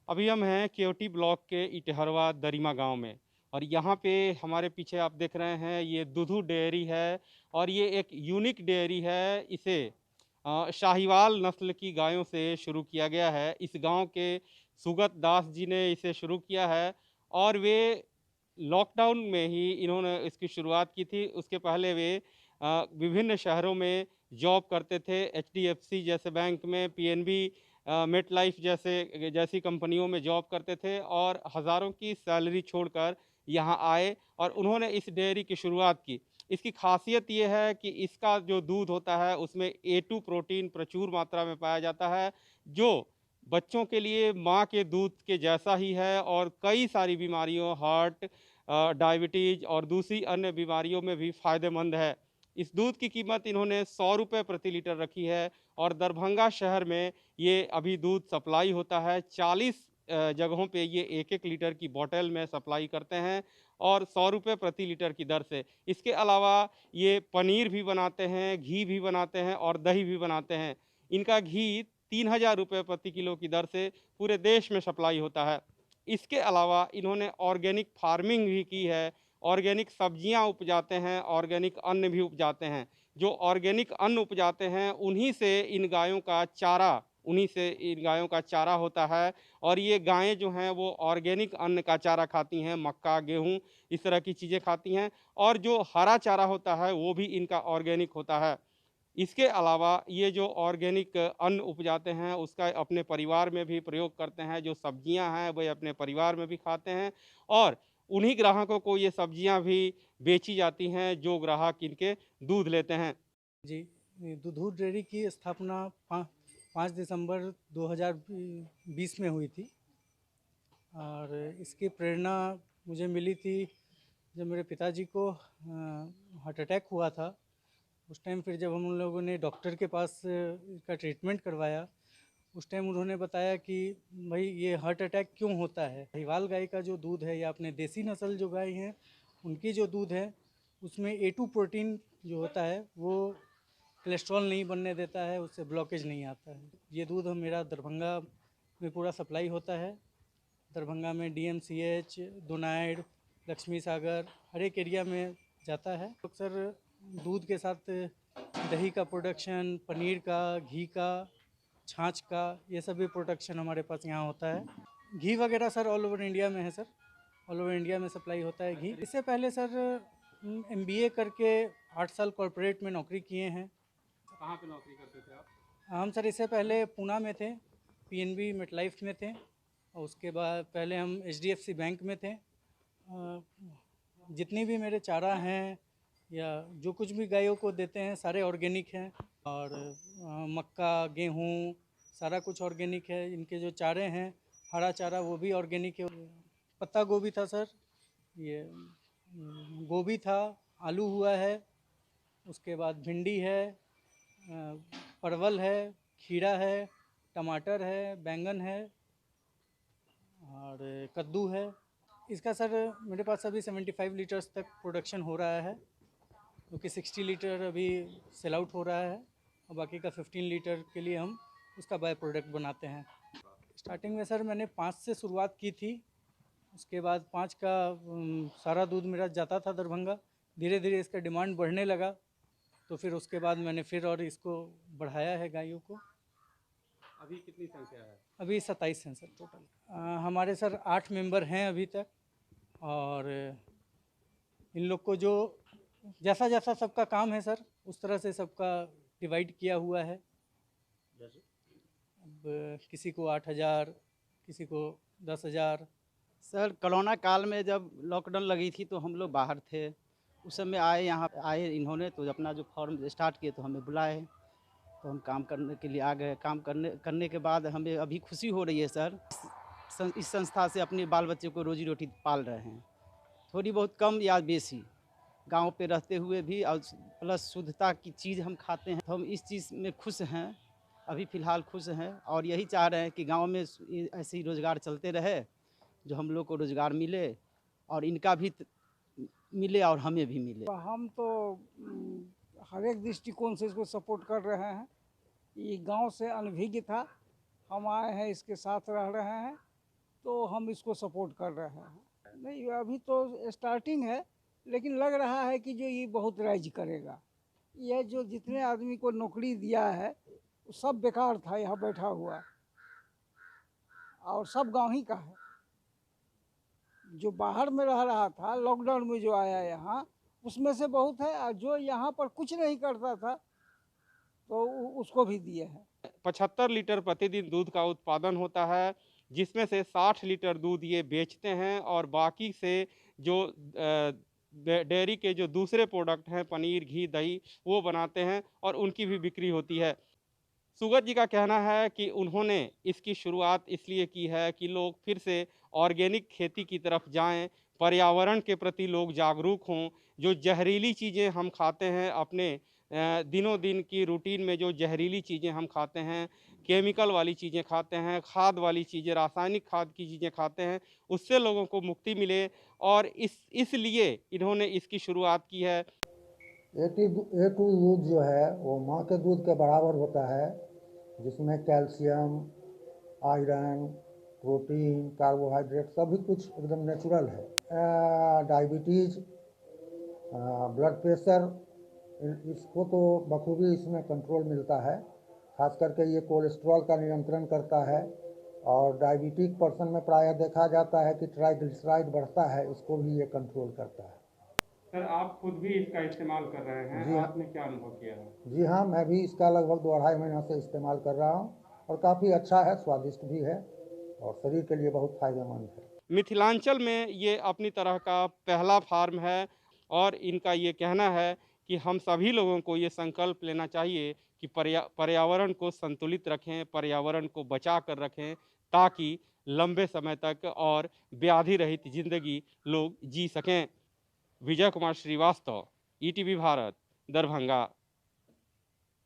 अभी हम हैं केवटी ब्लॉक के इटहरवा दरिमा गांव में। और यहाँ पे हमारे पीछे आप देख रहे हैं ये दुधू डेयरी है। और ये एक यूनिक डेयरी है। इसे शाहीवाल नस्ल की गायों से शुरू किया गया है। इस गांव के सुगत दास जी ने इसे शुरू किया है। और वे लॉकडाउन में ही इन्होंने इसकी शुरुआत की थी। उसके पहले वे विभिन्न शहरों में जॉब करते थे, एचडीएफसी जैसे बैंक में, पीएनबी, मेट लाइफ जैसी कंपनियों में जॉब करते थे और हज़ारों की सैलरी छोड़कर यहाँ आए और उन्होंने इस डेयरी की शुरुआत की। इसकी खासियत ये है कि इसका जो दूध होता है उसमें A2 प्रोटीन प्रचुर मात्रा में पाया जाता है, जो बच्चों के लिए माँ के दूध के जैसा ही है और कई सारी बीमारियों, हार्ट, डायबिटीज और दूसरी अन्य बीमारियों में भी फ़ायदेमंद है। इस दूध की कीमत इन्होंने 100 रुपये प्रति लीटर रखी है। और दरभंगा शहर में ये अभी दूध सप्लाई होता है। 40 जगहों पे ये 1-1 लीटर की बोतल में सप्लाई करते हैं और 100 रुपये प्रति लीटर की दर से। इसके अलावा ये पनीर भी बनाते हैं, घी भी बनाते हैं और दही भी बनाते हैं। इनका घी 3000 रुपये प्रति किलो की दर से पूरे देश में सप्लाई होता है। इसके अलावा इन्होंने ऑर्गेनिक फार्मिंग भी की है। ऑर्गेनिक सब्जियां उपजाते हैं, ऑर्गेनिक अन्न भी उपजाते हैं। जो ऑर्गेनिक अन्न उपजाते हैं उन्हीं से इन गायों का चारा होता है। और ये गायें जो हैं वो ऑर्गेनिक अन्न का चारा खाती हैं, मक्का, गेहूँ इस तरह की चीज़ें खाती हैं। और जो हरा चारा होता है वो भी इनका ऑर्गेनिक होता है। इसके अलावा ये जो ऑर्गेनिक अन्न उपजाते हैं उसका अपने परिवार में भी प्रयोग करते हैं। जो सब्जियां हैं वे अपने परिवार में भी खाते हैं और उन्हीं ग्राहकों को ये सब्जियां भी बेची जाती हैं जो ग्राहक इनके दूध लेते हैं। जी, दूध डेयरी की स्थापना 5 दिसंबर 2020 में हुई थी और इसकी प्रेरणा मुझे मिली थी जब मेरे पिताजी को हार्ट अटैक हुआ था। उस टाइम फिर जब हम लोगों ने डॉक्टर के पास इसका ट्रीटमेंट करवाया, उस टाइम उन्होंने बताया कि भाई ये हार्ट अटैक क्यों होता है। साहीवाल गाय का जो दूध है या अपने देसी नस्ल जो गाय हैं उनकी जो दूध है उसमें A2 प्रोटीन जो होता है वो कोलेस्ट्रॉल नहीं बनने देता है, उससे ब्लॉकेज नहीं आता है। ये दूध मेरा दरभंगा में पूरा सप्लाई होता है। दरभंगा में DMCH, दोनाइड, लक्ष्मी सागर हर एक एरिया में जाता है। अक्सर दूध के साथ दही का प्रोडक्शन, पनीर का, घी का, छाछ का, ये सभी प्रोडक्शन हमारे पास यहाँ होता है। घी वगैरह सर ऑल ओवर इंडिया में है सर, ऑल ओवर इंडिया में सप्लाई होता है घी। इससे पहले सर MBA करके 8 साल कॉरपोरेट में नौकरी किए हैं। कहाँ पे नौकरी करते थे आप? हम सर इससे पहले पूना में थे, PNB मेटलाइफ में थे और उसके बाद पहले हम HDFC बैंक में थे। जितनी भी मेरे चारा हैं या जो कुछ भी गायों को देते हैं सारे ऑर्गेनिक हैं और मक्का, गेहूँ सारा कुछ ऑर्गेनिक है। इनके जो चारे हैं, हरा चारा वो भी ऑर्गेनिक है। पत्ता गोभी था सर, ये गोभी था, आलू हुआ है, उसके बाद भिंडी है, परवल है, खीरा है, टमाटर है, बैंगन है और कद्दू है। इसका सर मेरे पास अभी 75 लीटर्स तक प्रोडक्शन हो रहा है, क्योंकि 60 लीटर अभी सेल आउट हो रहा है और बाकी का 15 लीटर के लिए हम उसका बाय प्रोडक्ट बनाते हैं। स्टार्टिंग में सर मैंने 5 से शुरुआत की थी। उसके बाद 5 का सारा दूध मेरा जाता था दरभंगा। धीरे धीरे इसका डिमांड बढ़ने लगा तो फिर उसके बाद मैंने फिर और इसको बढ़ाया है गायों को। अभी कितनी संख्या है? अभी 27 हैं सर टोटल। हमारे सर 8 मेंबर हैं अभी तक और इन लोग को जो जैसा जैसा सबका काम है सर उस तरह से सबका डिवाइड किया हुआ है। जैसे अब किसी को 8,000, किसी को 10,000। सर कोरोना काल में जब लॉकडाउन लगी थी तो हम लोग बाहर थे। उस समय यहाँ आए इन्होंने तो अपना जो फॉर्म स्टार्ट किए तो हमें बुलाए, तो हम काम करने के लिए आ गए। काम करने करने के बाद हमें अभी खुशी हो रही है सर। इस संस्था से अपने बाल बच्चे को रोजी रोटी पाल रहे हैं, थोड़ी बहुत कम या बेसी, गांव पे रहते हुए भी, और प्लस शुद्धता की चीज़ हम खाते हैं। तो हम इस चीज़ में खुश हैं, अभी फ़िलहाल खुश हैं और यही चाह रहे हैं कि गांव में ऐसे ही रोज़गार चलते रहे, जो हम लोग को रोज़गार मिले और इनका भी मिले और हमें भी मिले। हम तो हर एक दृष्टिकोण से इसको सपोर्ट कर रहे हैं। ये गांव से अनभिज्ञ था, हम आए हैं इसके साथ रह रहे हैं तो हम इसको सपोर्ट कर रहे हैं। नहीं, अभी तो स्टार्टिंग है, लेकिन लग रहा है कि जो ये बहुत राइज करेगा। यह जो जितने आदमी को नौकरी दिया है वो सब बेकार था यहाँ बैठा हुआ, और सब गाँव ही का है। जो बाहर में रह रहा था लॉकडाउन में जो आया यहाँ, उसमें से बहुत है, और जो यहाँ पर कुछ नहीं करता था तो उसको भी दिए हैं। 75 लीटर प्रतिदिन दूध का उत्पादन होता है, जिसमें से 60 लीटर दूध ये बेचते हैं और बाकी से जो डेयरी के जो दूसरे प्रोडक्ट हैं, पनीर, घी, दही, वो बनाते हैं और उनकी भी बिक्री होती है। सुगत जी का कहना है कि उन्होंने इसकी शुरुआत इसलिए की है कि लोग फिर से ऑर्गेनिक खेती की तरफ जाएं, पर्यावरण के प्रति लोग जागरूक हों। जो जहरीली चीज़ें हम खाते हैं अपने दिनों दिन की रूटीन में, जो जहरीली चीज़ें हम खाते हैं, केमिकल वाली चीज़ें खाते हैं, खाद वाली चीज़ें, रासायनिक खाद की चीज़ें खाते हैं, उससे लोगों को मुक्ति मिले, और इसलिए इन्होंने इसकी शुरुआत की है। A2 दूध जो है वो माँ के दूध के बराबर होता है, जिसमें कैल्शियम, आयरन, प्रोटीन, कार्बोहाइड्रेट सभी कुछ एकदम नेचुरल है। डायबिटीज़, ब्लड प्रेशर, इसको तो बखूबी इसमें कंट्रोल मिलता है। खास करके ये कोलेस्ट्रॉल का नियंत्रण करता है, और डायबिटिक पर्सन में प्रायः देखा जाता है कि ट्राइग्लिसराइड बढ़ता है, इसको भी ये कंट्रोल करता है। सर, आप खुद भी इसका इस्तेमाल कर रहे हैं, जी हाँ। आपने क्या अनुभव किया है? जी हाँ, मैं भी इसका लगभग 2-2.5 महीना से इस्तेमाल कर रहा हूँ, और काफ़ी अच्छा है, स्वादिष्ट भी है और शरीर के लिए बहुत फ़ायदेमंद है। मिथिलांचल में ये अपनी तरह का पहला फार्म है, और इनका ये कहना है कि हम सभी लोगों को ये संकल्प लेना चाहिए कि पर्यावरण को संतुलित रखें, पर्यावरण को बचा कर रखें, ताकि लंबे समय तक और व्याधि रहित जिंदगी लोग जी सकें। विजय कुमार श्रीवास्तव, ईटीवी भारत, दरभंगा।